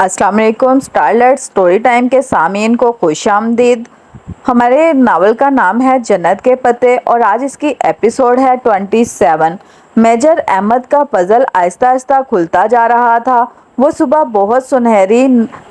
अस्सलाम वालेकुम। Starlight story time के सामीन को खुश आमदीद। हमारे नावल का नाम है जन्नत के पत्ते और आज इसकी एपिसोड है 27। मेजर अहमद का पजल आहिस्ता आहिस्ता खुलता जा रहा था। वो सुबह बहुत सुनहरी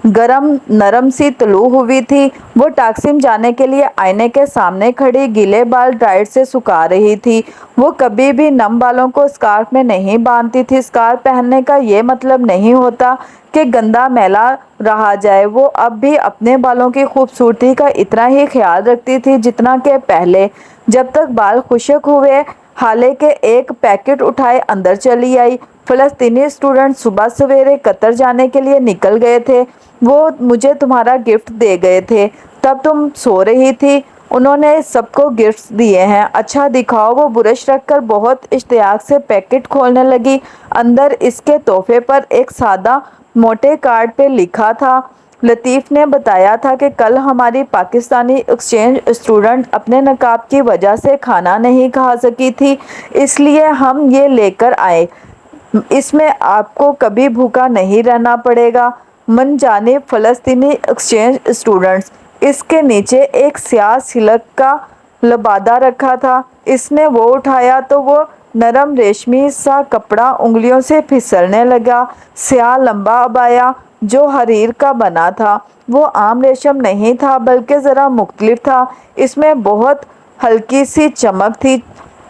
गरम नरम सी तलू हुई थी। वो टाक्सिम जाने के लिए आईने के सामने खड़ी गीले बाल ड्रायर से सुखा रही थी। वो कभी भी नम बालों को स्कार्फ में नहीं बांधती थी। स्कार्फ पहनने का ये मतलब नहीं होता कि गंदा मैला रहा जाए। वो अब भी अपने बालों की खूबसूरती का इतना ही ख्याल रखती थी जितना कि पहले। जब तक बाल खुश्क हुए हाले के एक पैकेट उठाए अंदर चली आई। फ़लस्तीनी स्टूडेंट सुबह सवेरे कतर जाने के लिए निकल गए थे। वो मुझे तुम्हारा गिफ्ट दे गए थे, तब तुम सो रही थी। उन्होंने सबको गिफ्ट्स दिए हैं। अच्छा दिखाओ। वो बुरश रखकर बहुत इश्तियाक से पैकेट खोलने लगी। अंदर इसके तोहफे पर एक सादा मोटे कार्ड पे लिखा था। लतीफ़ ने बताया था कि कल हमारी पाकिस्तानी एक्सचेंज स्टूडेंट अपने नकाब की वजह से खाना नहीं खा सकी थी, इसलिए हम ये लेकर आए। इसमें आपको कभी भूखा नहीं रहना पड़ेगा। मन जाने फ़लस्तीनी एक्सचेंज स्टूडेंट्स। इसके नीचे एक स्याह सिल्क का लबादा रखा था। इसने वो उठाया तो वो नरम रेशमी सा कपड़ा उंगलियों से फिसलने लगा। स्याह लंबा अबाया जो हरीर का बना था। वो आम रेशम नहीं था बल्कि ज़रा मुख्तलिफ था। इसमें बहुत हल्की सी चमक थी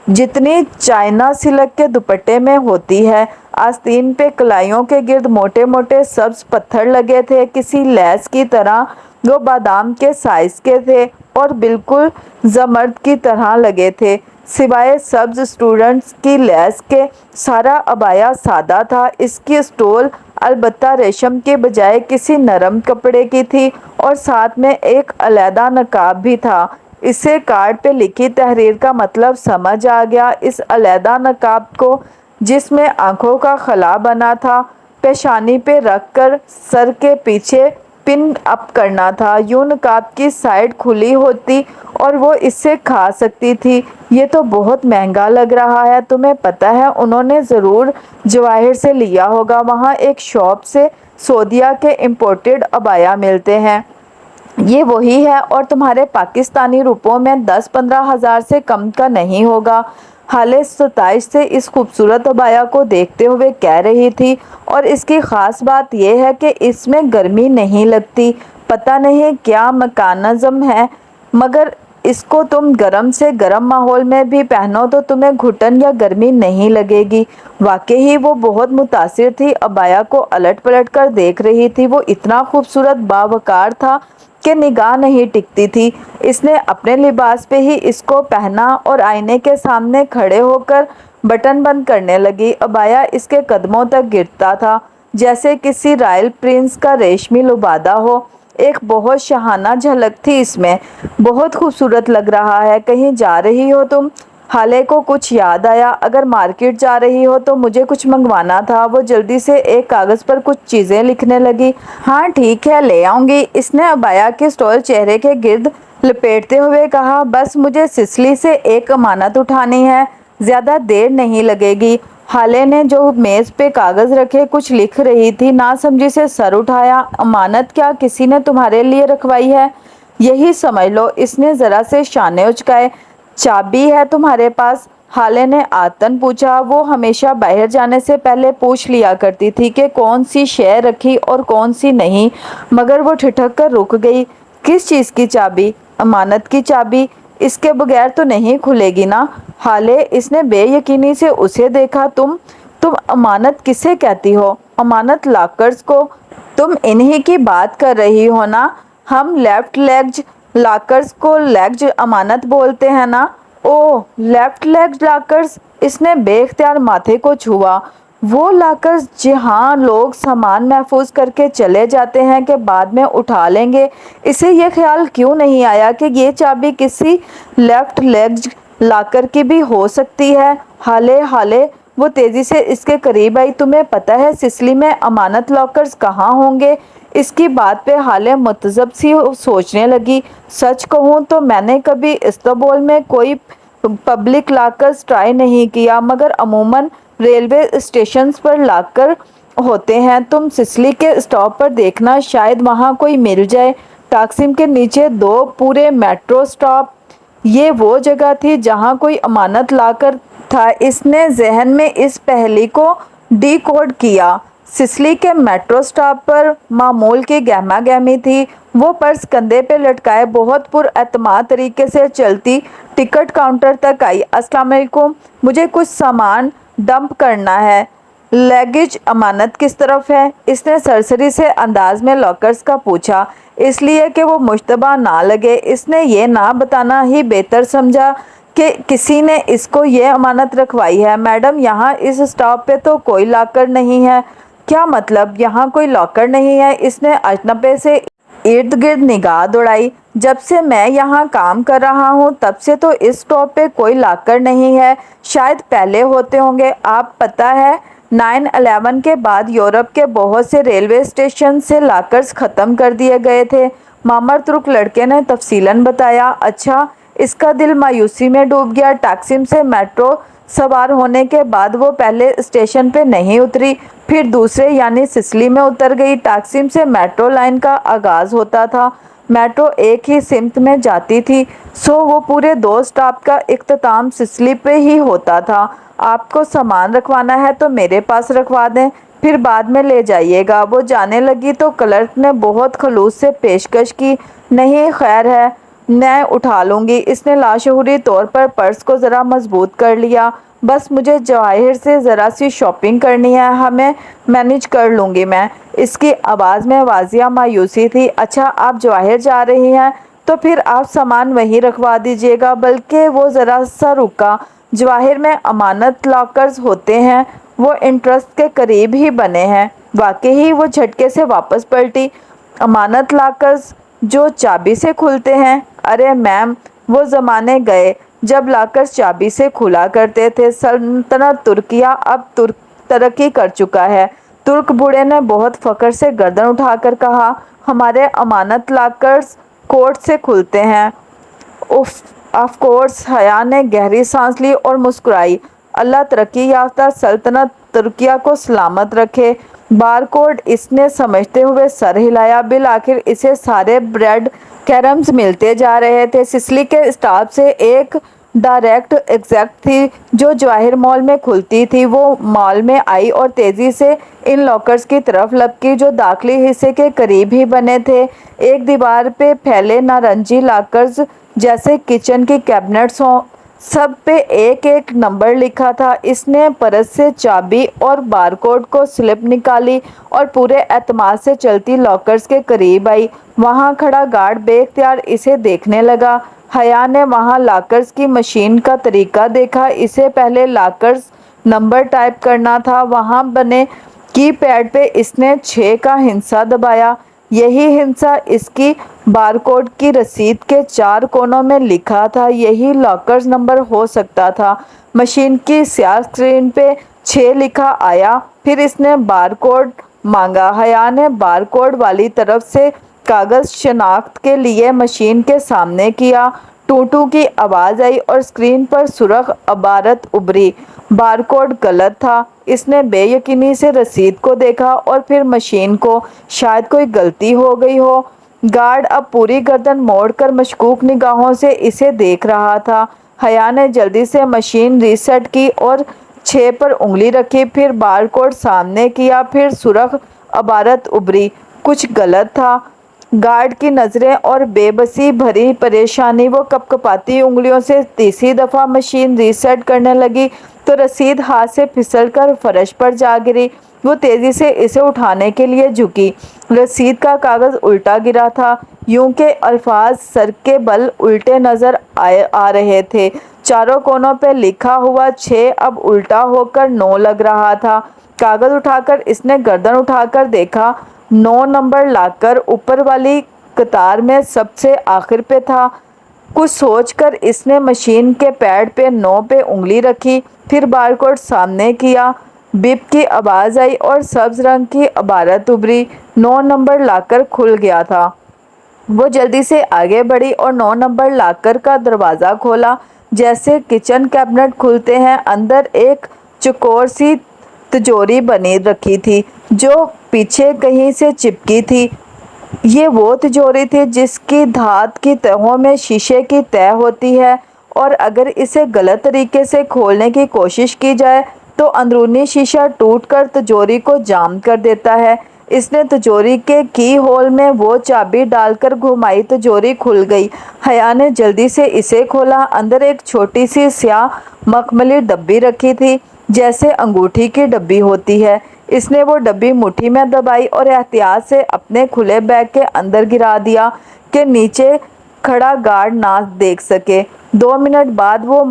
जितनी चाइना सिल्क के दुपट्टे में होती है। आस्तीन पे कलाइयों के गिर्द मोटे मोटे सब्ज पत्थर लगे थे, किसी लैस की तरह। वो बादाम के साइज के थे और बिल्कुल जमर्द की तरह लगे थे। सिवाय सब्ज स्टूडेंट्स की लैस के सारा अबाया सादा था। इसकी स्टोल अलबत्ता रेशम के बजाय किसी नरम कपड़े की थी और साथ में एक अलहदा नकाब भी था। इससे कार्ड पे लिखी तहरीर का मतलब समझ आ गया। इस अलहदा नकाब को, जिसमें आंखों का खला बना था, पेशानी पे रख कर सर के पीछे पिन अप करना था। यूं नकाब की साइड खुली होती और वो इससे खा सकती थी। ये तो बहुत महंगा लग रहा है। तुम्हें पता है उन्होंने ज़रूर जवाहिर से लिया होगा। वहाँ एक शॉप से सऊदीया के इम्पोर्टेड अबाया मिलते हैं। ये वही है और तुम्हारे पाकिस्तानी रुपयों में 10-15 हज़ार से कम का नहीं होगा। हाले 27 से इस खूबसूरत अबाया को देखते हुए कह रही थी। और इसकी ख़ास बात यह है कि इसमें गर्मी नहीं लगती। पता नहीं क्या मैकेनिज़्म है, मगर इसको तुम गर्म से गर्म माहौल में भी पहनो तो तुम्हें घुटन या गर्मी नहीं लगेगी। वाकई वो बहुत मुतासिर थी। अबाया को अलट पलट कर देख रही थी। वो इतना खूबसूरत बावकार था कि निगाह नहीं टिकती थी। इसने अपने लिबास पे ही इसको पहना और आईने के सामने खड़े होकर बटन बंद करने लगी। अबाया इसके कदमों तक गिरता था जैसे किसी रॉयल प्रिंस का रेशमी लुबादा हो। एक बहुत शहाना झलक थी इसमें। बहुत खूबसूरत लग रहा है। कहीं जा रही हो तुम? हाले को कुछ याद आया। अगर मार्केट जा रही हो तो मुझे कुछ मंगवाना था। वो जल्दी से एक कागज़ पर कुछ चीज़ें लिखने लगी। हाँ ठीक है, ले आऊँगी, इसने अबाया के स्टॉल चेहरे के गिर्द लपेटते हुए कहा। बस मुझे सिसली से एक अमानत उठानी है, ज़्यादा देर नहीं लगेगी। हाले ने जो मेज़ पे कागज़ रखे कुछ लिख रही थी, ना समझी से सर उठाया। अमानत क्या किसी ने तुम्हारे लिए रखवाई है? यही समझ लो। इसने ज़रा से शाने उचकाए। चाबी है तुम्हारे पास? हाले ने आतन पूछा। वो हमेशा बाहर जाने से पहले पूछ लिया करती थी कि कौन सी शय रखी और कौन सी नहीं, मगर वो ठिठक कर रुक गई। किस चीज़ की चाबी? अमानत की चाबी। इसके बगैर तो नहीं खुलेगी ना। हाले, इसने बेयकीनी से उसे देखा। तुम अमानत किसे कहती हो? अमानत लॉकर्स को। तुम इन्हीं की बात कर रही हो ना? हम लेफ्ट लेग्ज लॉकर्स को लेग्ज अमानत बोलते हैं ना। ओह, लेफ्ट लेग्ज लॉकर्स। इसने बेख्तियार माथे को छुआ। वो लॉकर्स जहाँ लोग सामान महफूज करके चले जाते हैं कि बाद में उठा लेंगे। इसे ये ख्याल क्यों नहीं आया कि ये चाबी किसी लेफ्ट लेग्ज लॉकर की भी हो सकती है? हाले, वो तेज़ी से इसके करीब आई। तुम्हें पता है सिसली में अमानत लॉकर्स कहाँ होंगे? इसकी बात पे हाले मुतज़ब सी सोचने लगी। सच कहूँ तो मैंने कभी इस्तांबुल में कोई पब्लिक लॉकर्स ट्राई नहीं किया, मगर अमूमन रेलवे स्टेशंस पर लॉकर होते हैं। तुम सिसिली के स्टॉप पर देखना, शायद वहाँ कोई मिल जाए। टाक्सिम के नीचे 2 पूरे मेट्रो स्टॉप। ये वो जगह थी जहाँ कोई अमानत लाकर था। इसने जहन में इस पहेली को डिकोड किया। सिसिली के मेट्रो स्टॉप पर मामूल की गहमा गहमी थी। वो पर्स कंधे पे लटकाए बहुत पुरएतमाद तरीके से चलती टिकट काउंटर तक आई। अस्सलाम वालेकुम, मुझे कुछ सामान डंप करना है। लगेज अमानत किस तरफ है? इसने सरसरी से अंदाज में लॉकर्स का पूछा, इसलिए कि वो मुश्तबा ना लगे। इसने ये ना बताना ही बेहतर समझा कि किसी ने इसको ये अमानत रखवाई है। मैडम, यहाँ इस स्टॉप पे तो कोई लॉकर नहीं है। क्या मतलब यहाँ कोई लॉकर नहीं है? इसने अजनबे से इर्द गिर्द निगाह दौड़ाई। जब से मैं यहाँ काम कर रहा हूँ तब से तो इस स्टॉप पे कोई लॉकर नहीं है। शायद पहले होते होंगे। आप पता है 9/11 के बाद यूरोप के बहुत से रेलवे स्टेशन से लॉकर्स ख़त्म कर दिए गए थे। मामर तुर्क लड़के ने तफसीलन बताया। अच्छा। इसका दिल मायूसी में डूब गया। टाक्सिम से मेट्रो सवार होने के बाद वो पहले स्टेशन पे नहीं उतरी, फिर दूसरे यानी सिसिली में उतर गई। टाक्सिम से मेट्रो लाइन का आगाज़ होता था। मेट्रो एक ही सिमत में जाती थी, सो वो पूरे 2 स्टॉप का इख्तिताम सिसिली पे ही होता था। आपको सामान रखवाना है तो मेरे पास रखवा दें, फिर बाद में ले जाइएगा। वो जाने लगी तो क्लर्क ने बहुत खलूस से पेशकश की। नहीं, खैर है, मैं उठा लूँगी। इसने लाशऊरी तौर पर पर्स को ज़रा मजबूत कर लिया। बस मुझे जवाहिर से ज़रा सी शॉपिंग करनी है, हमें मैनेज कर लूँगी मैं। इसकी आवाज़ में वाजिया मायूसी थी। अच्छा, आप जवाहिर जा रही हैं तो फिर आप सामान वहीं रखवा दीजिएगा। बल्कि वो ज़रा सा रुका। जवाहिर में अमानत लॉकर्स होते हैं, वो इंटरेस्ट के करीब ही बने हैं। वाकई ही वो झटके से वापस पलटी। अमानत लॉकर्स जो चाबी से खुलते हैं? अरे मैम, वो ज़माने गए जब लॉकर्स चाबी से खुला करते थे। सल्तनत तुर्किया अब तुर्क तरक्की कर चुका है। तुर्क बूढ़े ने बहुत फ़ख्र से गर्दन उठाकर कहा, हमारे अमानत लॉकर्स कोड से खुलते हैं। Of course. हया ने गहरी सांस ली और मुस्कुराई। अल्लाह तरक्की याफ्ता सल्तनत तुर्किया को सलामत रखे। बारकोड इसने समझते हुए सर हिलाया। बिल आखिर इसे सारे ब्रेड कैरम्स मिलते जा रहे थे। सिसिली के स्टॉप से एक डायरेक्ट एग्जैक्ट थी जो जवाहिर मॉल में खुलती थी। वो मॉल में आई और तेज़ी से इन लॉकर्स की तरफ लपकी जो दाखिली हिस्से के करीब ही बने थे। एक दीवार पे फैले नारंगी लॉकर्स जैसे किचन की कैबिनेट्स हों, सब पे एक एक नंबर लिखा था। इसने परस से चाबी और बारकोड को स्लिप निकाली और पूरे एतमाद से चलती लॉकर्स के करीब आई। वहाँ खड़ा गार्ड बेख्तियार इसे देखने लगा। हया ने वहाँ लॉकर्स की मशीन का तरीका देखा। इसे पहले लॉकर्स नंबर टाइप करना था। वहाँ बने कीपैड पे इसने 6 का हिंसा दबाया। यही हिंसा इसकी बारकोड की रसीद के 4 कोनों में लिखा था। यही लॉकर्स नंबर हो सकता था। मशीन की स्याह स्क्रीन पे 6 लिखा आया। फिर इसने बारकोड मांगा। हया ने बारकोड वाली तरफ से कागज़ शनाख्त के लिए मशीन के सामने किया। टू टू की आवाज़ आई और स्क्रीन पर सुर्ख इबारत उभरी। बारकोड गलत था। इसने बेयकीनी से रसीद को देखा और फिर मशीन को। शायद कोई गलती हो गई हो। गार्ड अब पूरी गर्दन मोड़कर मशकूक निगाहों से इसे देख रहा था। हया ने जल्दी से मशीन रीसेट की और 6 पर उंगली रखी। फिर बारकोड सामने किया। फिर सुर्ख इबारत उभरी। कुछ गलत था। गार्ड की नज़रें और बेबसी भरी परेशानी। वो कपकपाती उंगलियों से तीसरी दफ़ा मशीन रीसेट करने लगी तो रसीद हाथ से फिसलकर फर्श पर जा गिरी। वो तेज़ी से इसे उठाने के लिए झुकी। रसीद का कागज़ उल्टा गिरा था, यूं के अल्फाज सर के बल उल्टे नज़र आ रहे थे। चारों कोनों पे लिखा हुआ 6 अब उल्टा होकर 9 लग रहा था। कागज़ उठाकर इसने गर्दन उठाकर देखा। 9 नंबर लाकर ऊपर वाली कतार में सबसे आखिर पे था। कुछ सोचकर इसने मशीन के पैड पे 9 पे उंगली रखी। फिर बारकोड सामने किया। बिप की आवाज़ आई और सब्ज रंग की इबारत उभरी। 9 नंबर लाकर खुल गया था। वो जल्दी से आगे बढ़ी और 9 नंबर लाकर का दरवाज़ा खोला। जैसे किचन कैबिनेट खुलते हैं। अंदर एक चौकोर सी तिजोरी बनी रखी थी जो पीछे कहीं से चिपकी थी। ये वो तिजोरी थी जिसकी धात की तहों में शीशे की तह होती है और अगर इसे गलत तरीके से खोलने की कोशिश की जाए तो अंदरूनी शीशा टूटकर तिजोरी को जाम कर देता है। इसने तिजोरी के की होल में वो चाबी डालकर घुमाई, तिजोरी खुल गई। हया ने जल्दी से इसे खोला। अंदर एक छोटी सी स्याह मखमली डब्बी रखी थी, जैसे अंगूठी की डब्बी होती है। इसने वो डब्बी मुट्ठी में दबाई और एहतियात से अपने खुले बैग के अंदर गिरा दिया कि नीचे खड़ा गार्ड ना देख सके। 2 मिनट बाद वो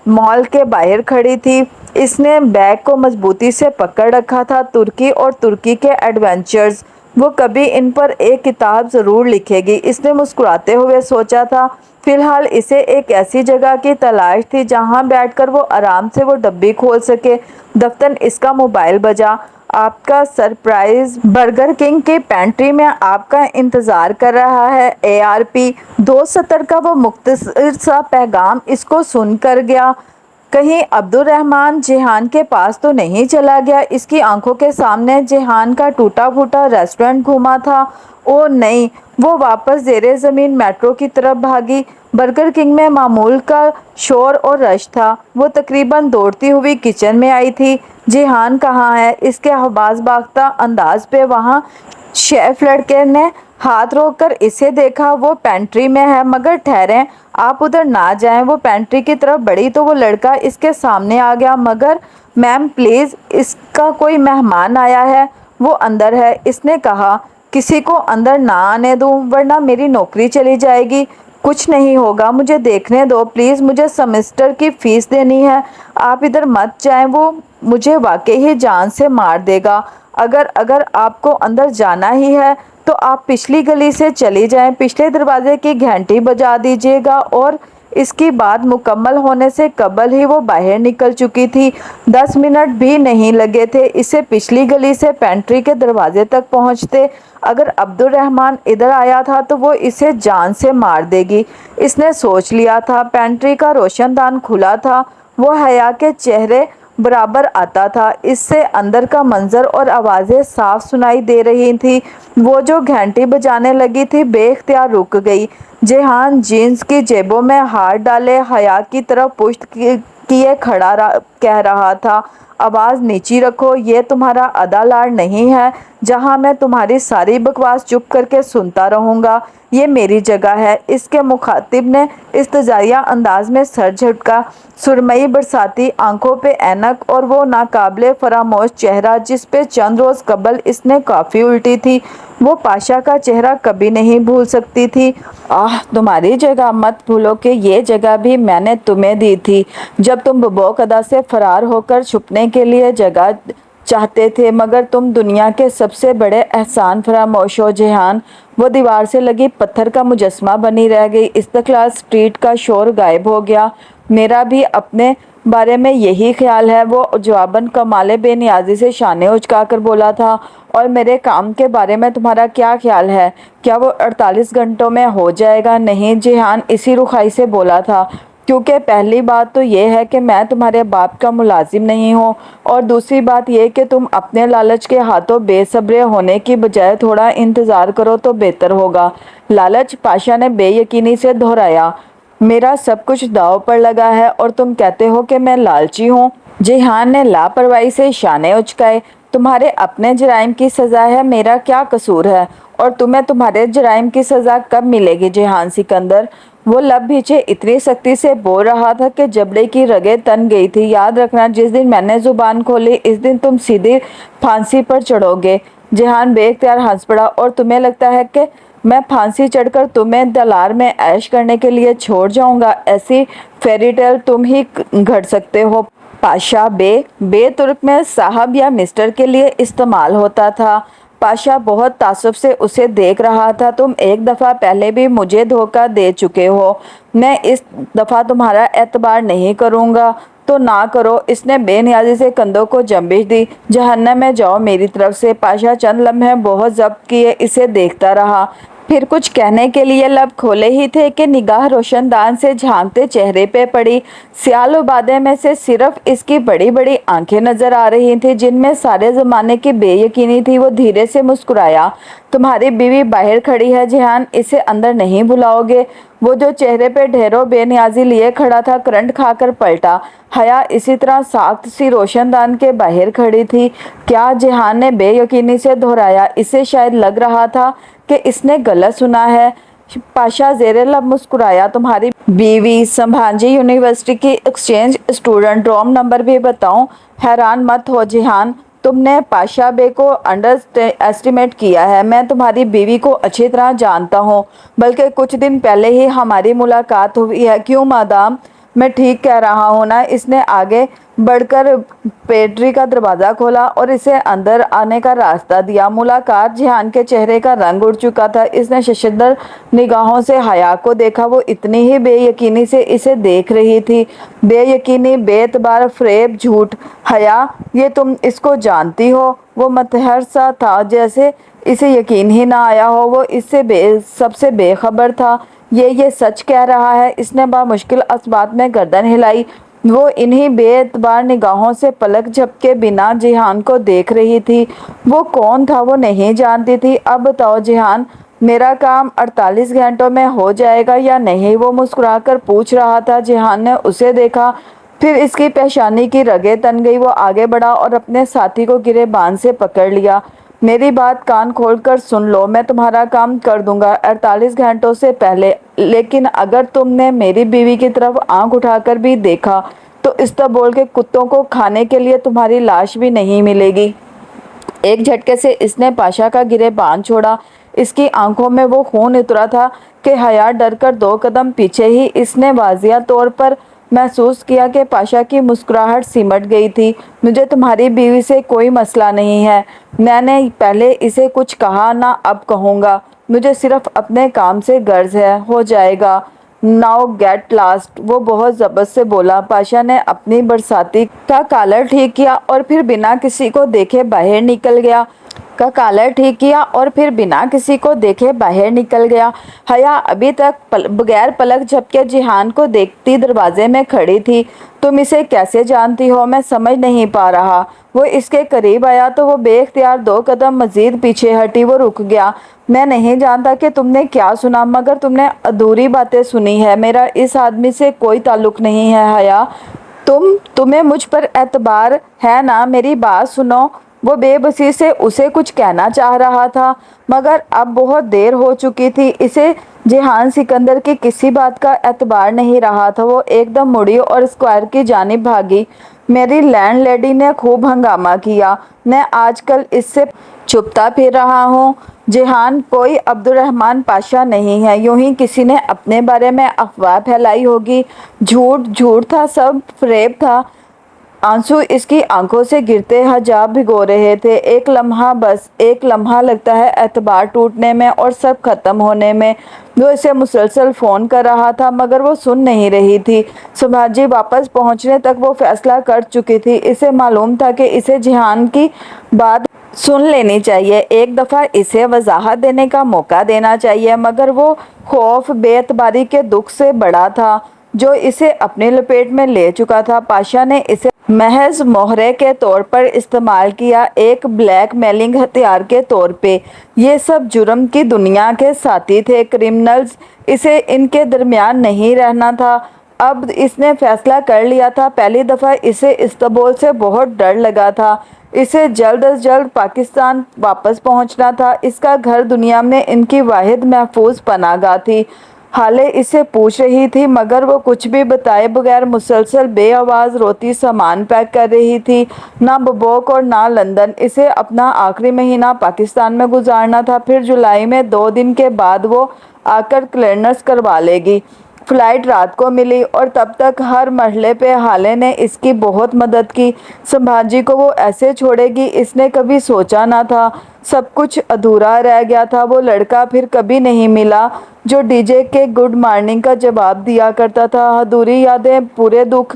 मॉल के बाहर खड़ी थी। इसने बैग को मजबूती से पकड़ रखा था। तुर्की और तुर्की के एडवेंचर्स, वो कभी इन पर एक किताब ज़रूर लिखेगी, इसने मुस्कुराते हुए सोचा था। फिलहाल इसे एक ऐसी जगह की तलाश थी जहां बैठकर वो आराम से वो डब्बी खोल सके। दफ्तर इसका मोबाइल बजा। आपका सरप्राइज बर्गर किंग की पेंट्री में आपका इंतज़ार कर रहा है। ARP 270 का वो मुख्तसर सा पैगाम इसको सुनकर गया। कहीं अब्दुल रहमान जेहान के पास तो नहीं चला गया। इसकी आंखों के सामने जेहान का टूटा फूटा रेस्टोरेंट घूमा था। ओ नहीं, वो वापस ज़ेरे ज़मीन मेट्रो की तरफ भागी। बर्गर किंग में मामूल का शोर और रश था। वो तकरीबन दौड़ती हुई किचन में आई थी। जेहान कहाँ है? इसके हवास बाख्ता अंदाज पे वहाँ शेफ लड़के ने हाथ रोककर इसे देखा। वो पेंट्री में है, मगर ठहरें, आप उधर ना जाएं। वो पेंट्री की तरफ बढ़ी तो वो लड़का इसके सामने आ गया। मगर मैम प्लीज़, इसका कोई मेहमान आया है, वो अंदर है, इसने कहा। किसी को अंदर ना आने दूं वरना मेरी नौकरी चली जाएगी। कुछ नहीं होगा, मुझे देखने दो प्लीज़, मुझे सेमेस्टर की फ़ीस देनी है। आप इधर मत जाएं, वो मुझे वाकई ही जान से मार देगा। अगर आपको अंदर जाना ही है तो आप पिछली गली से चली जाएं, पिछले दरवाजे की घंटी बजा दीजिएगा। और इसकी बात मुकम्मल होने से कबल ही वो बाहर निकल चुकी थी। 10 मिनट भी नहीं लगे थे इसे पिछली गली से पेंट्री के दरवाजे तक पहुंचते। अगर अब्दुल रहमान इधर आया था तो वो इसे जान से मार देगी, इसने सोच लिया था। पेंट्री का रोशनदान खुला था, वो हया के चेहरे बराबर आता था। इससे अंदर का मंजर और आवाज़ें साफ सुनाई दे रही थी। वो जो घंटी बजाने लगी थी बेख्तियार रुक गई। जेहान जीन्स की जेबों में हाथ डाले हया की तरफ पुश्त किए खड़ा कह रहा था, आवाज़ नीची रखो, ये तुम्हारा अदालार नहीं है जहां मैं तुम्हारी सारी बकवास चुप करके सुनता रहूँगा। ये मेरी जगह है। इसके मुखातिब ने इस्तजाइया अंदाज में सर झटका। सुरमई बरसाती आंखों पे ऐनक और वो नाकाबिले फरामोश चेहरा जिस पे चंद रोज़ कबल इसने काफ़ी उल्टी थी, वो पाशा का चेहरा कभी नहीं भूल सकती थी। तुम्हारी जगह मत भूलो कि ये जगह भी मैंने तुम्हें दी थी जब तुम बबोक अदा से फरार होकर छुपने के लिए जगह चाहते थे, मगर तुम दुनिया के सबसे बड़े एहसान फरामोश हो जेहान। वो दीवार से लगी पत्थर का मुजस्मा बनी रह गई। इस्तक्लाल स्ट्रीट का शोर गायब हो गया। मेरा भी अपने बारे में यही ख्याल है, वो जवाबन कमाले बेनियाजी से शाने उचकाकर बोला था। और मेरे काम के बारे में तुम्हारा क्या ख्याल है? क्या वो 48 घंटों में हो जाएगा? नहीं, जेहान इसी रुखाई से बोला था, क्योंकि पहली बात तो ये है कि मैं तुम्हारे बाप का मुलाजिम नहीं हूँ, और दूसरी बात यह कि तुम अपने लालच के हाथों बेसब्रे होने की बजाय थोड़ा इंतज़ार करो तो बेहतर होगा। लालच? पाशा ने बेयकीनी से दोहराया। मेरा सब कुछ दांव पर लगा है और तुम कहते हो कि मैं लालची हूँ? जेहान ने लापरवाही से शाने उचकाए। तुम्हारे अपने जराइम की सज़ा है, मेरा क्या कसूर है? और तुम्हें तुम्हारे जराइम की सज़ा कब मिलेगी जेहान सिकंदर? वो लब पीछे इतनी सख्ती से बोल रहा था कि जबड़े की रगें तन गई थी। याद रखना, जिस दिन मैंने जुबान खोली इस दिन तुम सीधी फांसी पर चढ़ोगे। जेहान बेख्तियार हंस पड़ा। और तुम्हें लगता है कि मैं फांसी चढ़कर तुम्हें दलार में ऐश करने के लिए छोड़ जाऊंगा? ऐसी फेरी टेल तुम ही घड़ सकते हो। पाशा बे तुर्क में साहब या मिस्टर के लिए इस्तेमाल होता था। पाशा बहुत तासुब से उसे देख रहा था। तुम एक दफ़ा पहले भी मुझे धोखा दे चुके हो, मैं इस दफ़ा तुम्हारा एतबार नहीं करूँगा तो ना करो। इसने बेनियाजी से कंधों को जंबिश दी। जहन्नम में जाओ मेरी तरफ से। पाशा चंद लम्हे बहुत जब्त किए इसे देखता रहा। फिर कुछ कहने के लिए लब खोले ही थे कि निगाह रोशनदान से झांकते चेहरे पे पड़ी। सियाल उबादे में से सिर्फ इसकी बड़ी बड़ी आंखें नजर आ रही थी जिनमें सारे जमाने की बेयकीनी थी। वो धीरे से मुस्कुराया। तुम्हारी बीवी बाहर खड़ी है जिहान, इसे अंदर नहीं बुलाओगे? वो जो चेहरे पे ढेरों बेनियाजी लिए खड़ा था करंट खाकर पलटा। हया इसी तरह साख्त सी रोशनदान के बाहर खड़ी थी। क्या? जिहान ने बेयकीनी से दोहराया। इसे शायद लग रहा था कि इसने गलत सुना है। पाशा ज़ेरे लब मुस्कुराया। तुम्हारी बीवी संभाजी यूनिवर्सिटी की एक्सचेंज स्टूडेंट, रोम नंबर भी बताऊं? हैरान मत हो जिहान, तुमने पाशा बे को अंडर एस्टिमेट किया है। मैं तुम्हारी बीवी को अच्छी तरह जानता हूँ, बल्कि कुछ दिन पहले ही हमारी मुलाकात हुई है। क्यों मादाम, मैं ठीक कह रहा हूँ ना? इसने आगे बढ़कर पेट्री का दरवाज़ा खोला और इसे अंदर आने का रास्ता दिया। मुलाकात? जिहान के चेहरे का रंग उड़ चुका था। इसने शशदर निगाहों से हया को देखा। वो इतनी ही बेयकीनी से इसे देख रही थी। बेयकीनी, बेतबार, फ़रेब, झूठ। हया, ये तुम इसको जानती हो? वो मतहर सा था, जैसे इसे यकीन ही ना आया हो। वो इससे सबसे बेखबर था। ये सच कह रहा है? इसने बामुश्किल अस्बात में गर्दन हिलाई। वो इन्हीं बेएतबार निगाहों से पलक झपके बिना जिहान को देख रही थी। वो कौन था वो नहीं जानती थी। अब बताओ जिहान, मेरा काम 48 घंटों में हो जाएगा या नहीं? वो मुस्कुराकर पूछ रहा था। जिहान ने उसे देखा, फिर इसकी पेशानी की रगें तन गई। वो आगे बढ़ा और अपने साथी को गिरेबान से पकड़ लिया। मेरी बात कान खोलकर सुन लो, मैं तुम्हारा काम कर दूंगा 48 घंटों से पहले, लेकिन अगर तुमने मेरी बीवी की तरफ आंख उठाकर भी देखा तो इस्तांबुल के कुत्तों को खाने के लिए तुम्हारी लाश भी नहीं मिलेगी। एक झटके से इसने पाशा का गिरेबान छोड़ा। इसकी आंखों में वो खून उतरा था कि हया डरकर 2 कदम पीछे ही। इसने वाजिया तौर पर महसूस किया कि पाशा की मुस्कुराहट सिमट गई थी। मुझे तुम्हारी बीवी से कोई मसला नहीं है। मैंने पहले इसे कुछ कहा ना अब कहूँगा। मुझे सिर्फ अपने काम से गर्ज है। हो जाएगा। नाउ गेट लास्ट, वो बहुत ज़बत से बोला। पाशा ने अपनी बरसाती का कॉलर ठीक किया और फिर बिना किसी को देखे बाहर निकल गया। हया अभी तक बगैर पलक झपके जिहान को देखती दरवाजे में खड़ी थी। तुम इसे कैसे जानती हो? मैं समझ नहीं पा रहा। वो इसके करीब आया तो वो बेख्तियार 2 कदम मजीद पीछे हटी। वो रुक गया। मैं नहीं जानता कि तुमने क्या सुना, मगर तुमने अधूरी बातें सुनी है। मेरा इस आदमी से कोई ताल्लुक नहीं है हया। तुम्हें मुझ पर एतबार है ना? मेरी बात सुनो। वो बेबसी से उसे कुछ कहना चाह रहा था, मगर अब बहुत देर हो चुकी थी। इसे जिहान सिकंदर की किसी बात का एतबार नहीं रहा था। वो एकदम मुड़ी और स्क्वायर की जानिब भागी। मेरी लैंडलेडी ने खूब हंगामा किया। मैं आजकल इससे छुपता फिर रहा हूँ। जिहान कोई अब्दुर्रहमान पाशा नहीं है। यूं ही किसी ने अपने बारे में अफवाह फैलाई होगी। झूठ था, सब फ़रेब था। आंसू इसकी आंखों से गिरते हिजाब भिगो रहे थे। एक लम्हा, बस एक लम्हा लगता है एतबार टूटने में और सब खत्म होने में। वो इसे मुसलसल फ़ोन कर रहा था, मगर वो सुन नहीं रही थी। संभाजी वापस पहुंचने तक वो फैसला कर चुकी थी। इसे मालूम था कि इसे जिहान की बात सुन लेनी चाहिए। एक दफ़ा इसे वजाहत देने का मौका देना चाहिए, मगर वो खौफ बेएतबारी के दुख से बड़ा था जो इसे अपने लपेट में ले चुका था। पाशा ने इसे महज मोहरे के तौर पर इस्तेमाल किया, एक ब्लैक मेलिंग हथियार के तौर पे। ये सब जुर्म की दुनिया के साथी थे, क्रिमिनल्स। इसे इनके दरमियान नहीं रहना था। अब इसने फैसला कर लिया था। पहली दफ़ा इसे इस्तांबुल से बहुत डर लगा था। इसे जल्द अज जल्द पाकिस्तान वापस पहुंचना था। इसका घर दुनिया में इनकी वाहिद महफूज पनाहगाह थी। हाले इसे पूछ रही थी, मगर वो कुछ भी बताए बगैर मुसलसल बेआवाज़ रोती सामान पैक कर रही थी। ना बबोक और ना लंदन। इसे अपना आखिरी महीना पाकिस्तान में गुजारना था। फिर जुलाई में 2 दिन के बाद वो आकर क्लियरेंस करवा लेगी। फ़्लाइट रात को मिली और तब तक हर मरहले पे हाले ने इसकी बहुत मदद की। संभाजी को वो ऐसे छोड़ेगी इसने कभी सोचा ना था। सब कुछ अधूरा रह गया था। वो लड़का फिर कभी नहीं मिला जो डीजे के गुड मॉर्निंग का जवाब दिया करता था। अधूरी यादें, पूरे दुख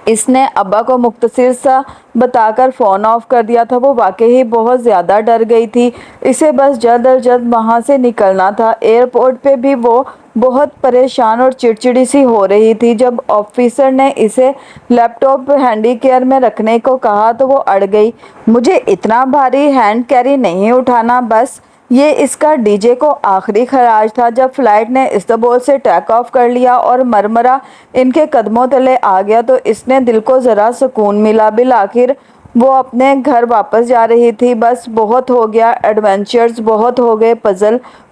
اس نے ابا کو مختصر سا بتا کر فون آف کر دیا تھا۔ وہ واقعی بہت زیادہ ڈر گئی تھی۔ اسے بس جلد از جلد وہاں سے نکلنا تھا۔ ایئرپورٹ پہ بھی وہ بہت پریشان اور چڑچڑی سی ہو رہی تھی۔ جب آفیسر نے اسے لیپ ٹاپ ہینڈی کیئر میں رکھنے کو کہا تو وہ اڑ گئی۔ مجھے اتنا بھاری ہینڈ کیری نہیں اٹھانا، بس یہ اس کا ڈی جے کو آخری خراج تھا۔ جب فلائٹ نے استنبول سے ٹیک آف کر لیا اور مرمرہ ان کے قدموں تلے آ گیا تو اس نے دل کو ذرا سکون ملا۔ بالآخر وہ اپنے گھر واپس جا رہی تھی۔ بس بہت ہو گیا ایڈونچرز، بہت ہو گئے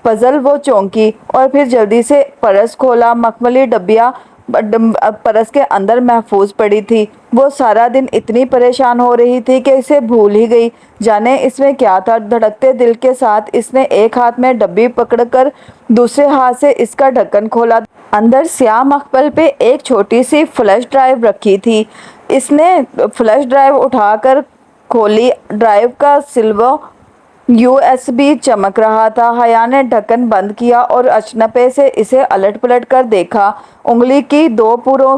پزل وہ چونکی اور پھر جلدی سے پرس کھولا۔ مخملی ڈبیا پرس کے اندر محفوظ پڑی تھی۔ وہ سارا دن اتنی پریشان ہو رہی تھی کہ اسے بھول ہی گئی۔ جانے اس میں کیا تھا۔ دھڑکتے دل کے ساتھ اس نے ایک ہاتھ میں ڈبی پکڑ کر دوسرے ہاتھ سے اس کا ڈھکن کھولا۔ اندر سیاہ مخمل پہ ایک چھوٹی سی فلیش ڈرائیو رکھی تھی۔ اس نے فلیش ڈرائیو اٹھا کر کھولی۔ ڈرائیو کا سلور یو ایس بی چمک رہا تھا۔ حیا نے ڈھکن بند کیا اور اچنبے سے اسے الٹ پلٹ کر دیکھا۔ انگلی کی 2 پوروں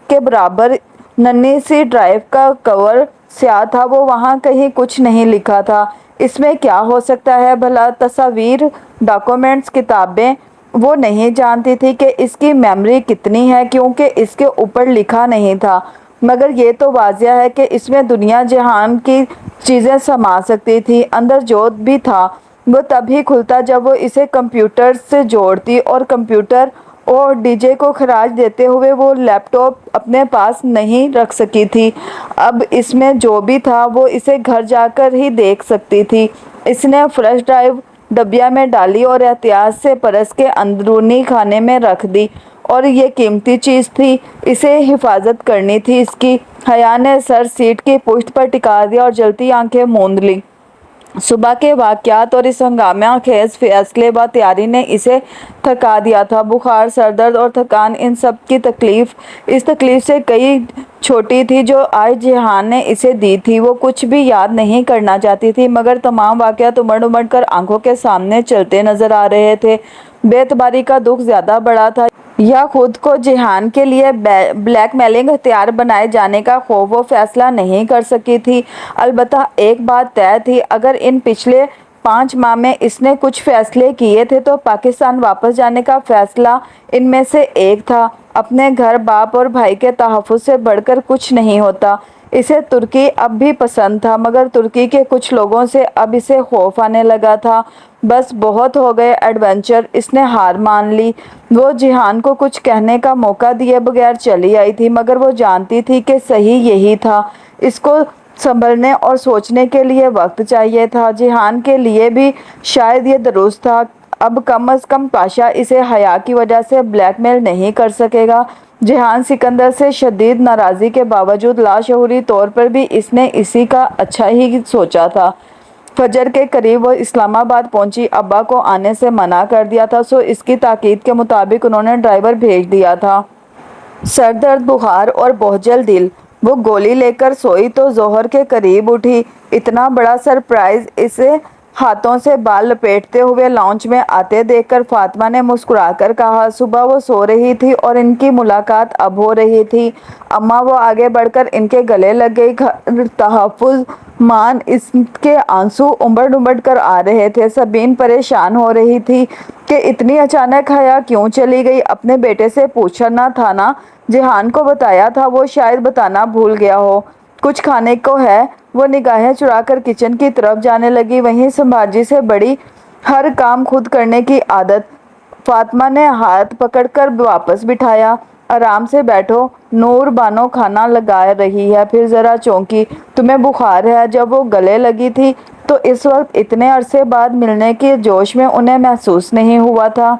کے برابر ننھی سی ڈرائیو کا کور سیاہ تھا۔ وہ وہاں کہیں کچھ نہیں لکھا تھا۔ اس میں کیا ہو سکتا ہے بھلا؟ تصاویر، ڈاکومنٹس، کتابیں۔ وہ نہیں جانتی تھی کہ اس کی میموری کتنی ہے کیونکہ اس کے اوپر لکھا نہیں تھا، مگر یہ تو واضح ہے کہ اس میں دنیا جہان کی چیزیں سما سکتی تھی۔ اندر جو بھی تھا وہ تب ہی کھلتا جب وہ اسے کمپیوٹر سے جوڑتی، اور کمپیوٹر اور ڈی جے کو خراج دیتے ہوئے وہ لیپ ٹاپ اپنے پاس نہیں رکھ سکی تھی۔ اب اس میں جو بھی تھا وہ اسے گھر جا کر ہی دیکھ سکتی تھی۔ اس نے فلیش ڈرائیو ڈبیا میں ڈالی اور احتیاط سے پرس کے اندرونی خانے میں رکھ دی، اور یہ قیمتی چیز تھی، اسے حفاظت کرنی تھی اس کی۔ حیا نے سر سیٹ کی پشت پر ٹکا دیا اور جلتی آنکھیں موند لیں۔ صبح کے واقعات اور اس ہنگامہ خیز فیصلے و تیاری نے اسے تھکا دیا تھا۔ بخار، سر درد اور تھکان، ان سب کی تکلیف اس تکلیف سے کئی چھوٹی تھی جو آج جہان نے اسے دی تھی۔ وہ کچھ بھی یاد نہیں کرنا چاہتی تھی، مگر تمام واقعات امڑ امڑ کر آنکھوں کے سامنے چلتے نظر آ رہے تھے۔ بے اعتباری کا دکھ زیادہ بڑا تھا یا خود کو جہان کے لیے بلیک میلنگ ہتھیار بنائے جانے کا خوف؟ وہ فیصلہ نہیں کر سکی تھی۔ البتہ ایک بات طے تھی، اگر ان پچھلے 5 ماہ میں اس نے کچھ فیصلے کیے تھے تو پاکستان واپس جانے کا فیصلہ ان میں سے ایک تھا۔ اپنے گھر، باپ اور بھائی کے تحفظ سے بڑھ کر کچھ نہیں ہوتا۔ اسے ترکی اب بھی پسند تھا، مگر ترکی کے کچھ لوگوں سے اب اسے خوف آنے لگا تھا۔ بس بہت ہو گئے ایڈونچر، اس نے ہار مان لی۔ وہ جہان کو کچھ کہنے کا موقع دیے بغیر چلی آئی تھی، مگر وہ جانتی تھی کہ صحیح یہی تھا۔ اس کو سنبھلنے اور سوچنے کے لیے وقت چاہیے تھا۔ جہان کے لیے بھی شاید یہ درست تھا۔ اب کم از کم پاشا اسے حیا کی وجہ سے بلیک میل نہیں کر سکے گا۔ جہان سکندر سے شدید ناراضی کے باوجود لاشعوری طور پر بھی اس نے اسی کا اچھا ہی سوچا تھا۔ فجر کے قریب وہ اسلام آباد پہنچی۔ ابا کو آنے سے منع کر دیا تھا، سو اس کی تاکید کے مطابق انہوں نے ڈرائیور بھیج دیا تھا۔ سر درد، بخار اور بوجھل دل۔ وہ گولی لے کر سوئی تو ظہر کے قریب اٹھی۔ اتنا بڑا سرپرائز اسے ہاتھوں سے بال لپیٹتے ہوئے لاؤنج میں آتے دیکھ کر فاطمہ نے مسکرا کر کہا۔ صبح وہ سو رہی تھی اور ان کی ملاقات اب ہو رہی تھی۔ اماں، وہ آگے بڑھ کر ان کے گلے لگ گئی۔ گھر تحفظ مان، اس کے آنسو امڑ امڑ کر آ رہے تھے۔ سبین پریشان ہو رہی تھی کہ اتنی اچانک حیا کیوں چلی گئی۔ اپنے بیٹے سے پوچھنا تھا نا، جہان کو بتایا تھا، وہ شاید بتانا بھول گیا ہو۔ کچھ کھانے کو ہے؟ وہ نگاہیں چرا کر کچن کی طرف جانے لگی۔ وہیں سمبھاجی سے بڑی ہر کام خود کرنے کی عادت۔ فاطمہ نے ہاتھ پکڑ کر واپس بٹھایا۔ آرام سے بیٹھو، نور بانو کھانا لگا رہی ہے۔ پھر ذرا چونکی، تمہیں بخار ہے؟ جب وہ گلے لگی تھی تو اس وقت اتنے عرصے بعد ملنے کے جوش میں انہیں محسوس نہیں ہوا تھا۔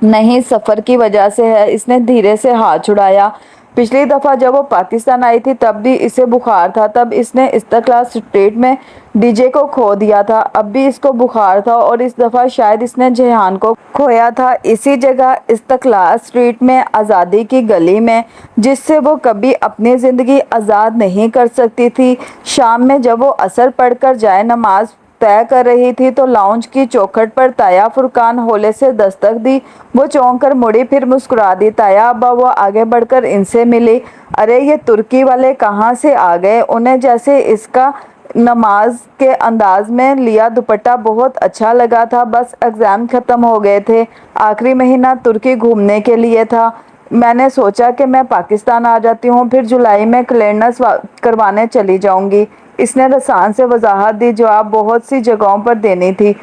نہیں، سفر کی وجہ سے ہے۔ اس نے دھیرے سے ہاتھ چھڑایا۔ پچھلی دفعہ جب وہ پاکستان آئی تھی تب بھی اسے بخار تھا۔ تب اس نے استقلال اسٹریٹ میں ڈی جے کو کھو دیا تھا۔ اب بھی اس کو بخار تھا، اور اس دفعہ شاید اس نے جہان کو کھویا تھا، اسی جگہ استقلال اسٹریٹ میں، آزادی کی گلی میں، جس سے وہ کبھی اپنی زندگی آزاد نہیں کر سکتی تھی۔ شام میں جب وہ عصر پڑھ کر جائے نماز तय कर रही थी तो लाउंज की चौखट पर ताया फुरकान हौले से दस्तक दी। वो चौंक कर मुड़ी, फिर मुस्कुरा दी। ताया अब्बा। वो आगे बढ़कर इनसे मिली। अरे ये तुर्की वाले कहाँ से आ गए? उन्हें जैसे इसका नमाज के अंदाज में लिया दुपट्टा बहुत अच्छा लगा था। बस एग्ज़ाम ख़त्म हो गए थे, आखिरी महीना तुर्की घूमने के लिए था। मैंने सोचा कि मैं पाकिस्तान आ जाती हूँ, फिर जुलाई में क्लियरेंस करवाने चली जाऊँगी। इसने रसान से वजाहत दी। जवाब बहुत सी जगहों पर देनी थी।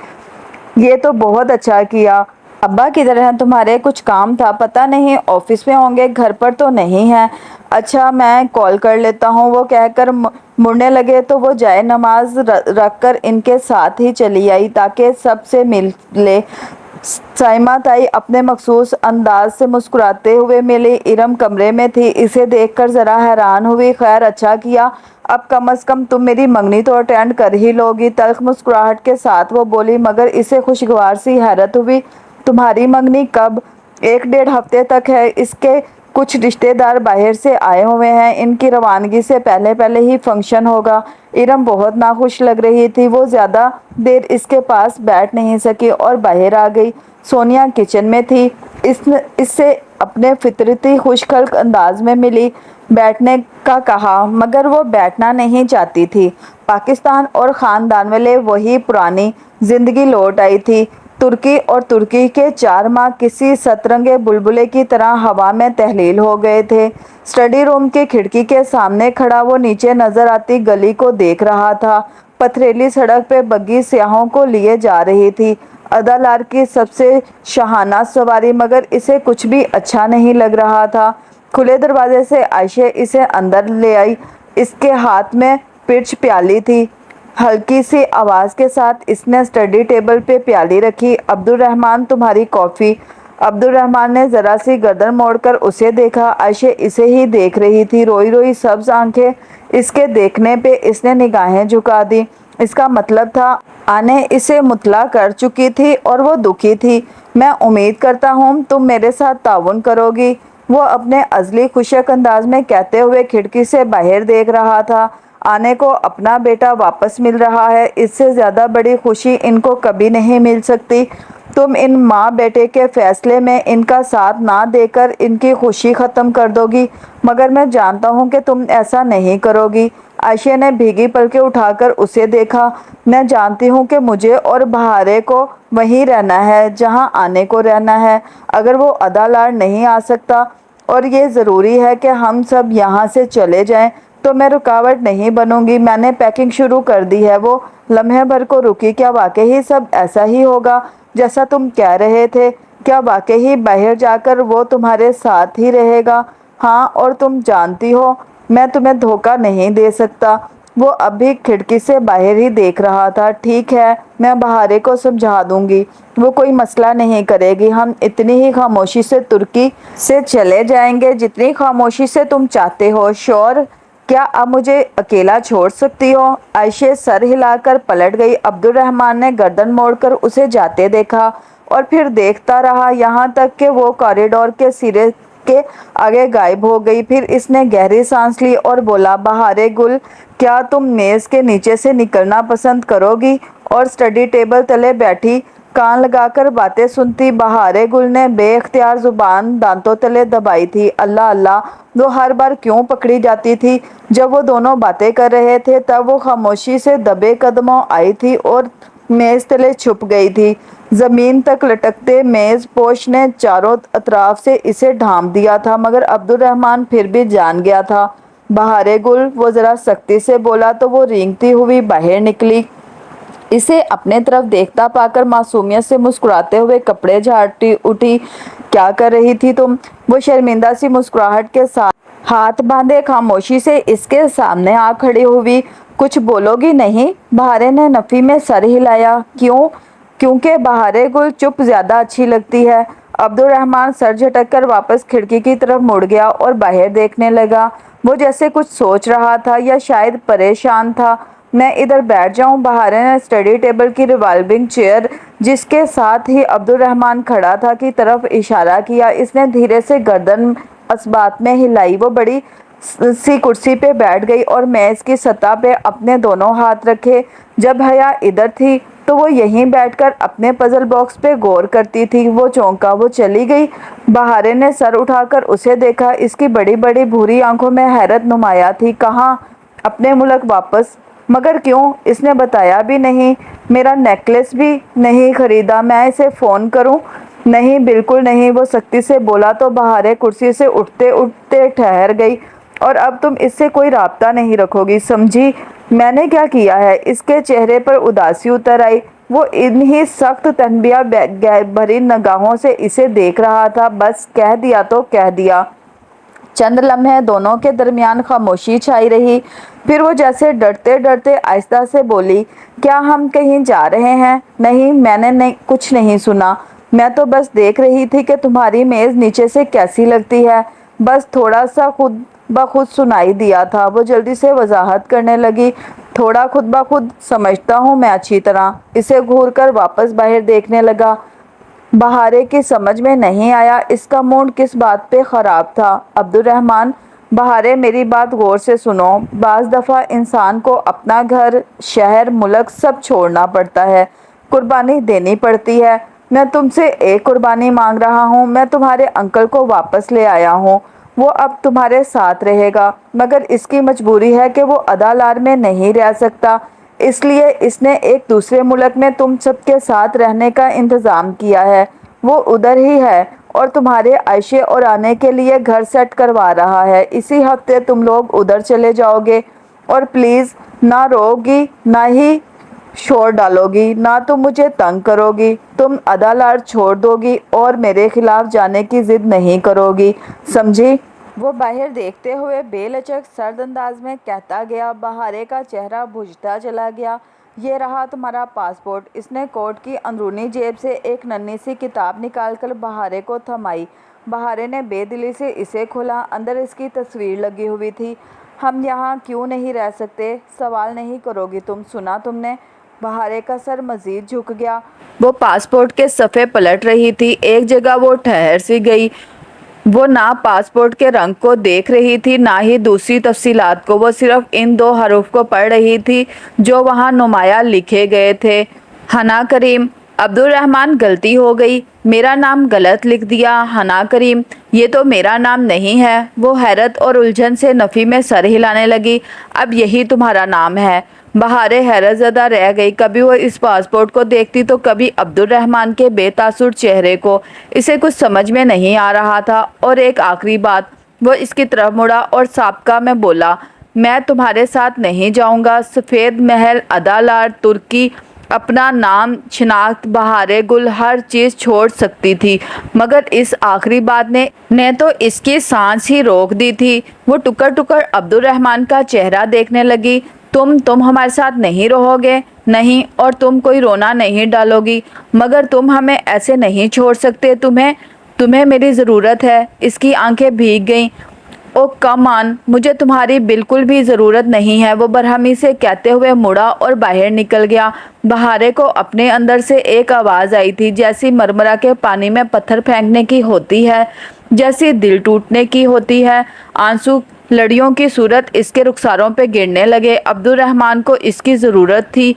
ये तो बहुत अच्छा किया। अब्बा किधर हैं तुम्हारे? कुछ काम था। पता नहीं, ऑफिस में होंगे, घर पर तो नहीं हैं। अच्छा मैं कॉल कर लेता हूँ। वो कहकर मुड़ने लगे तो वो जाए नमाज रख कर इनके साथ ही चली आई ताकि सबसे मिल ले। साइमा ताई अपने मखसूस अंदाज से मुस्कुराते हुए मिली। इरम कमरे में थी, इसे देखकर ज़रा हैरान हुई। खैर अच्छा किया, अब कम से कम तुम मेरी मंगनी तो अटेंड कर ही लोगी। तल्ख मुस्कुराहट के साथ वो बोली, मगर इसे खुशगवार सी हैरत हुई। तुम्हारी मंगनी कब? 1-1.5 हफ्ते तक है। इसके कुछ रिश्तेदार बाहर से आए हुए हैं, इनकी रवानगी से पहले पहले ही फंक्शन होगा। इरम बहुत नाखुश लग रही थी। वो ज़्यादा देर इसके पास बैठ नहीं सकी और बाहर आ गई। सोनिया किचन में थी। इससे अपने फितरती खुशखल्क अंदाज में मिली। बैठने का कहा, मगर वो बैठना नहीं चाहती थी। पाकिस्तान और ख़ानदान वाले वही पुरानी ज़िंदगी लौट आई थी। तुर्की और तुर्की के 4 माह किसी सतरंगे बुलबुले की तरह हवा में तहलील हो गए थे। स्टडी रूम की खिड़की के सामने खड़ा वो नीचे नज़र आती गली को देख रहा था। पथरीली सड़क पे बग्गी सियाहों को लिए जा रही थी। अदालार की सबसे शाहाना सवारी, मगर इसे कुछ भी अच्छा नहीं लग रहा था। खुले दरवाजे से आयशे इसे अंदर ले आई। इसके हाथ में पिर्च प्याली थी। हल्की सी आवाज़ के साथ इसने स्टडी टेबल पे प्याली रखी। अब्दुर्रहमान तुम्हारी कॉफ़ी। अब्दुर्रहमान ने ज़रा सी गर्दन मोड़कर उसे देखा। आयशे इसे ही देख रही थी। रोई रोई सब्ज आंखें। इसके देखने पे इसने निगाहें झुका दी। इसका मतलब था आने इसे मुतला कर चुकी थी और वो दुखी थी। मैं उम्मीद करता हूँ तुम मेरे साथ ताउन करोगी, वो अपने अज़ली खुशक अंदाज में कहते हुए खिड़की से बाहर देख रहा था। आने को अपना बेटा वापस मिल रहा है, इससे ज़्यादा बड़ी खुशी इनको कभी नहीं मिल सकती। तुम इन माँ बेटे के फैसले में इनका साथ ना देकर इनकी खुशी ख़त्म कर दोगी, मगर मैं जानता हूँ कि तुम ऐसा नहीं करोगी। आयशे ने भीगी पलकें उठाकर उसे देखा। मैं जानती हूँ कि मुझे और बहारे को वहीं रहना है जहाँ आने को रहना है। अगर वो अदालार नहीं आ सकता और ये ज़रूरी है कि हम सब यहाँ से चले जाएं, तो मैं रुकावट नहीं बनूंगी। मैंने पैकिंग शुरू कर दी है। वो लम्हे भर को रुकी। क्या वाकई ही सब ऐसा ही होगा जैसा तुम कह रहे थे? क्या वाकई ही बाहर जाकर वो तुम्हारे साथ ही रहेगा? हाँ, और तुम जानती हो मैं तुम्हें धोखा नहीं दे सकता। वो अब भी खिड़की से बाहर ही देख रहा था। ठीक है, मैं बहारे को समझा दूंगी, वो कोई मसला नहीं करेगी। हम इतनी ही खामोशी से तुर्की से चले जाएंगे जितनी खामोशी से तुम चाहते हो। श्योर? क्या अब मुझे अकेला छोड़ सकती हो? आयशे सर हिलाकर पलट गई। अब्दुर्रहमान ने गर्दन मोड़कर उसे जाते देखा और फिर देखता रहा, यहाँ तक कि वो कॉरिडोर के सिरे के आगे गायब हो गई। फिर इसने गहरी सांस ली और बोला, बहारे गुल, क्या तुम मेज़ के नीचे से निकलना पसंद करोगी? और स्टडी टेबल तले बैठी कान लगाकर बातें सुनती। बहारे गुल ने बेख्तियार जुबान दांतों तले दबाई थी। अल्लाह अल्लाह, वो हर बार क्यों पकड़ी जाती थी? जब वो दोनों बातें कर रहे थे तब वो खामोशी से दबे कदमों आई थी और मेज़ तले छुप गई थी। ज़मीन तक लटकते मेज़ पोश ने चारों अतराफ से इसे ढांप दिया था, मगर अब्दुर्रहमान फिर भी जान गया था। बहारे गुल, वो ज़रा सख्ती से बोला तो वो रेंगती हुई बाहर निकली। इसे अपने तरफ देखता पाकर मासूमियत से मुस्कुराते हुए कपड़े झाड़ती उठी। क्या कर रही थी तुम? वो शर्मिंदा सी मुस्कुराहट के साथ हाथ बांधे खामोशी से इसके सामने आ खड़ी हुई। कुछ बोलोगी नहीं? बहारे ने नफ़ी में सर हिलाया। क्यों? क्योंकि बहारे गुल चुप ज़्यादा अच्छी लगती है। अब्दुर्रहमान सर झटककर वापस खिड़की की तरफ मुड़ गया और बाहर देखने लगा। वो जैसे कुछ सोच रहा था या शायद परेशान था। मैं इधर बैठ जाऊं? बहारे ने स्टडी टेबल की रिवॉल्विंग चेयर जिसके साथ ही अब्दुर्रहमान खड़ा था की तरफ इशारा किया। इसने धीरे से गर्दन असबात में हिलाई। वो बड़ी सी कुर्सी पे बैठ गई और मेज की सतह पे अपने दोनों हाथ रखे। जब हया इधर थी तो वो यहीं बैठकर अपने पजल बॉक्स पे गौर करती थी। वो चौंका, वो चली गई। बहारे ने सर उठाकर उसे देखा। इसकी बड़ी बड़ी भूरी आंखों में हैरत नुमाया थी। कहाँ? अपने मुल्क वापस? मगर क्यों? इसने बताया भी नहीं। मेरा नेकलेस भी नहीं खरीदा। मैं इसे फ़ोन करूं? नहीं, बिल्कुल नहीं, वो सख्ती से बोला। तो बहारे कुर्सी से उठते उठते ठहर गई। और अब तुम इससे कोई राब्ता नहीं रखोगी, समझी? मैंने क्या किया है? इसके चेहरे पर उदासी उतर आई। वो इन्हीं सख्त तनबिया भरी निगाहों से इसे देख रहा था। बस कह दिया तो कह दिया। चंद लम्हे दोनों के दरमियान खामोशी छाई रही। फिर वो जैसे डरते डरते आहिस्ता से बोली, क्या हम कहीं जा रहे हैं? नहीं, मैंने कुछ नहीं सुना। मैं तो बस देख रही थी कि तुम्हारी मेज़ नीचे से कैसी लगती है। बस थोड़ा सा खुद ब खुद सुनाई दिया था। वो जल्दी से वजाहत करने लगी। थोड़ा खुद ब खुद समझता हूँ मैं अच्छी तरह। इसे घूर कर वापस बाहर देखने लगा। बहारे की समझ में नहीं आया इसका मूड किस बात पे ख़राब था। अब्दुर्रहमान, बहारे मेरी बात गौर से सुनो। बाज़ दफ़ा इंसान को अपना घर, शहर, मुल्क सब छोड़ना पड़ता है, कुर्बानी देनी पड़ती है। मैं तुमसे एक कुर्बानी मांग रहा हूँ। मैं तुम्हारे अंकल को वापस ले आया हूँ। वो अब तुम्हारे साथ रहेगा, मगर इसकी मजबूरी है कि वो अदालार में नहीं रह सकता। इसलिए इसने एक दूसरे मुल्क में तुम सबके साथ रहने का इंतज़ाम किया है। वो उधर ही है और तुम्हारे आयशे और आने के लिए घर सेट करवा रहा है। इसी हफ्ते तुम लोग उधर चले जाओगे। और प्लीज़, ना रोगी, ना ही शोर डालोगी, ना तुम मुझे तंग करोगी। तुम अदालत छोड़ दोगी और मेरे खिलाफ जाने की जिद नहीं करोगी, समझी? वो बाहर देखते हुए बेलचक सर्द अंदाज में कहता गया। बहारे का चेहरा बुझता चला गया। ये रहा तुम्हारा पासपोर्ट। इसने कोट की अंदरूनी जेब से एक नन्ही सी किताब निकालकर बहारे को थमाई। बहारे ने बेदिली से इसे खोला। अंदर इसकी तस्वीर लगी हुई थी। हम यहाँ क्यों नहीं रह सकते? सवाल नहीं करोगी तुम, सुना तुमने? बहारे का सर मजीद झुक गया। वो पासपोर्ट के सफ़े पलट रही थी। एक जगह वो ठहर सी गई। वो ना पासपोर्ट के रंग को देख रही थी, ना ही दूसरी तफसीलात को। वो सिर्फ इन दो हरूफ को पढ़ रही थी जो वहाँ नुमाया लिखे गए थे, हना करीम। अब्दुर्रहमान, गलती हो गई, मेरा नाम गलत लिख दिया। हना करीम, ये तो मेरा नाम नहीं है। वो हैरत और उलझन से नफ़ी में सर हिलाने लगी। अब यही तुम्हारा नाम है? बहारे हैरतज़दा रह गई। कभी वो इस पासपोर्ट को देखती तो कभी अब्दुर्रहमान के बेतासुर चेहरे को। इसे कुछ समझ में नहीं आ रहा था। और एक आखिरी बात, वो इसकी तरफ मुड़ा और साबका में बोला, मैं तुम्हारे साथ नहीं जाऊंगा। सफ़ेद महल, अदालत, तुर्की, अपना नाम, शिनाख्त, बहारे गुल, हर चीज़ छोड़ सकती थी, मगर इस आखिरी बात ने तो इसकी सांस ही रोक दी थी। वो टुकर टुकर अब्दुर्रहमान का चेहरा देखने लगी। तुम हमारे साथ नहीं रहोगे? नहीं, और तुम कोई रोना नहीं डालोगी? मगर तुम हमें ऐसे नहीं छोड़ सकते। तुम्हें मेरी ज़रूरत है। इसकी आंखें भीग गईं। ओ कम ऑन, मुझे तुम्हारी बिल्कुल भी ज़रूरत नहीं है। वो बरहमी से कहते हुए मुड़ा और बाहर निकल गया। बहारे को अपने अंदर से एक आवाज़ आई थी, जैसी मरमरा के पानी में पत्थर फेंकने की होती है, जैसी दिल टूटने की होती है। आंसू लड़ियों की सूरत इसके रुखसारों पे गिरने लगे। अब्दुर्रहमान को इसकी ज़रूरत थी।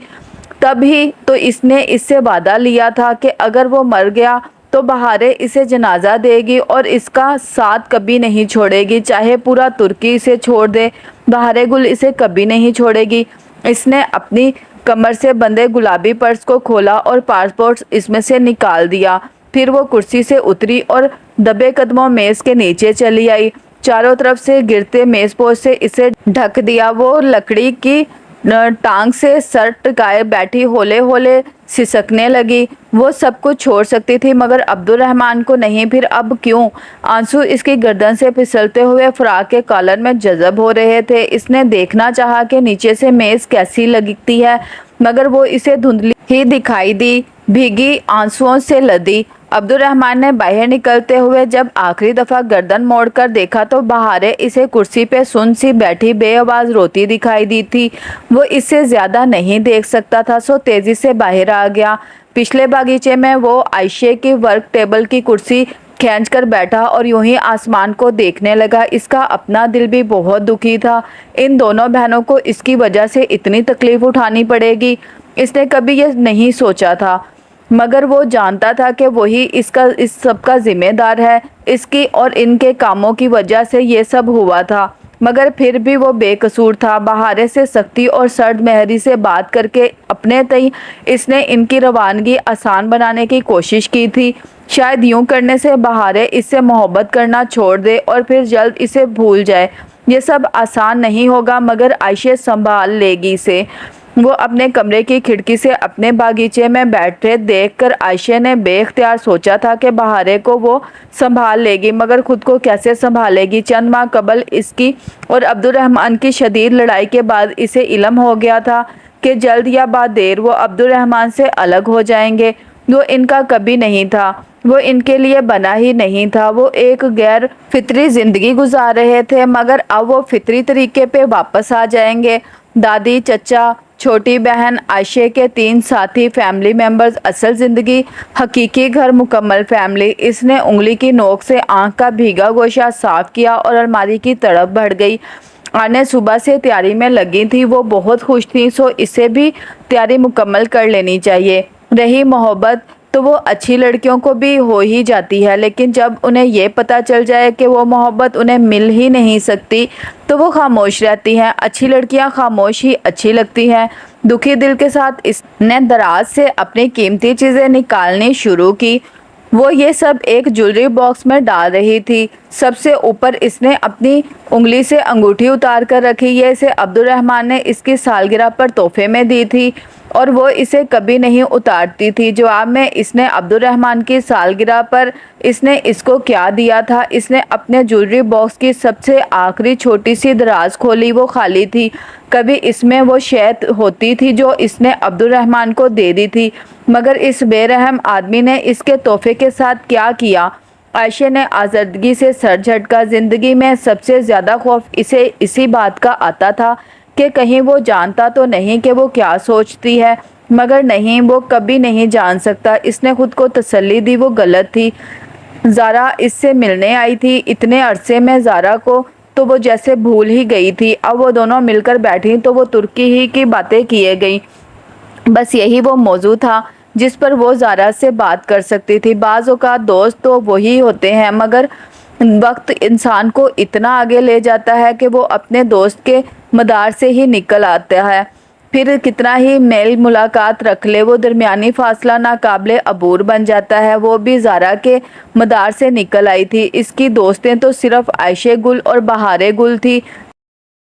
तभी तो इसने इससे वादा लिया था कि अगर वो मर गया तो बहारे इसे जनाजा देगी और इसका साथ कभी नहीं छोड़ेगी, चाहे पूरा तुर्की इसे छोड़ दे। बहारे गुल इसे कभी नहीं छोड़ेगी। इसने अपनी कमर से बंधे गुलाबी पर्स को खोला और पासपोर्ट इसमें से निकाल दिया। फिर वो कुर्सी से उतरी और दबे कदमों मेज़ के नीचे चली आई। चारों तरफ से गिरते मेज़पोश से इसे ढक दिया। वो लकड़ी की टांग से सर टिकाए बैठी होले होले सिसकने लगी। वो सब कुछ छोड़ सकती थी, मगर अब्दुर्रहमान को नहीं। फिर अब क्यों? आंसू इसकी गर्दन से फिसलते हुए फ्राक के कॉलर में जज़ब हो रहे थे। इसने देखना चाहा कि नीचे से मेज़ कैसी लगती है, मगर वो इसे धुंधली ही दिखाई दी, भीगी आंसुओं से लदी। अब्दुर्रहमान ने बाहर निकलते हुए जब आखिरी दफ़ा गर्दन मोड़कर देखा तो बहारे इसे कुर्सी पे सुन सी बैठी बेआवाज़ रोती दिखाई दी थी। वो इससे ज़्यादा नहीं देख सकता था, सो तेज़ी से बाहर आ गया। पिछले बागीचे में वो आयशे की वर्क टेबल की कुर्सी खींच कर बैठा और यूं ही आसमान को देखने लगा। इसका अपना दिल भी बहुत दुखी था। इन दोनों बहनों को इसकी वजह से इतनी तकलीफ उठानी पड़ेगी, इसने कभी ये नहीं सोचा था। मगर वो जानता था कि वही इस सब का जिम्मेदार है। इसकी और इनके कामों की वजह से ये सब हुआ था, मगर फिर भी वो बेकसूर था। बहारे से सख्ती और सर्द मेहरी से बात करके अपने तई इसने इनकी रवानगी आसान बनाने की कोशिश की थी। शायद यूं करने से बहारे इससे मोहब्बत करना छोड़ दे और फिर जल्द इसे भूल जाए। ये सब आसान नहीं होगा, मगर आयशा संभाल लेगी इसे। वो अपने कमरे की खिड़की से अपने बागीचे में बैठे देखकर आयशा ने बेख्तियार सोचा था कि बहारे को वो संभाल लेगी, मगर खुद को कैसे संभालेगी। चंद माह कबल इसकी और अब्दुर्रहमान की शदीद लड़ाई के बाद इसे इल्म हो गया था कि जल्द या बाद देर वो अब्दुर्रहमान से अलग हो जाएंगे। वो इनका कभी नहीं था, वो इनके लिए बना ही नहीं था। वो एक गैर फितरी ज़िंदगी गुजार रहे थे, मगर अब वो फितरी तरीके पे वापस आ जाएंगे। दादी, चचा, छोटी बहन, आयशा के 3 साथी, फैमिली मेंबर्स, असल ज़िंदगी, हकीकी घर, मुकम्मल फैमिली। इसने उंगली की नोक से आँख का भीगा गोशा साफ किया और अलमारी की तरफ बढ़ गई। आने सुबह से तैयारी में लगी थी। वो बहुत खुश थी, सो इसे भी तैयारी मुकम्मल कर लेनी चाहिए। रही मोहब्बत, तो वो अच्छी लड़कियों को भी हो ही जाती है, लेकिन जब उन्हें ये पता चल जाए कि वो मोहब्बत उन्हें मिल ही नहीं सकती तो वो खामोश रहती हैं। अच्छी लड़कियां खामोश ही अच्छी लगती हैं। दुखी दिल के साथ इसने दराज से अपनी कीमती चीज़ें निकालनी शुरू की। वो ये सब एक ज्वेलरी बॉक्स में डाल रही थी। सबसे ऊपर इसने अपनी उंगली से अंगूठी उतार कर रखी। ये इसे अब्दुर्रहमान ने इसकी सालगिरह पर तोहफे में दी थी और वो इसे कभी नहीं उतारती थी। जवाब में इसने अब्दुर्रहमान की सालगिरह पर इसने इसको क्या दिया था। इसने अपने ज्वेलरी बॉक्स की सबसे आखिरी छोटी सी दराज खोली, वो खाली थी। कभी इसमें वो शैद होती थी जो इसने अब्दुर्रहमान को दे दी थी, मगर इस बेरहम आदमी ने इसके तोहफे के साथ क्या किया। आयशा ने आज़ादगी से सर झटका। ज़िंदगी में सबसे ज़्यादा खौफ इसे इसी बात का आता था कि कहीं वो जानता तो नहीं कि वो क्या सोचती है, मगर नहीं, वो कभी नहीं जान सकता। इसने खुद को तसल्ली दी, वो गलत थी। ज़ारा इससे मिलने आई थी। इतने अरसे में ज़ारा को तो वो जैसे भूल ही गई थी। अब वो दोनों मिलकर बैठी तो वो तुर्की ही की बातें किए गई। बस यही वो मौजू था जिस पर वो ज़ारा से बात कर सकती थी। बाज़ औक़ात दोस्त तो वही होते हैं, मगर वक्त इंसान को इतना आगे ले जाता है कि वो अपने दोस्त के मदार से ही निकल आता है। फिर कितना ही मेल मुलाकात रख ले, वो दरमियानी फासला नाकाबिले अबूर बन जाता है। वो भी ज़ारा के मदार से निकल आई थी। इसकी दोस्तें तो सिर्फ आयशा गुल और बहारे गुल थी।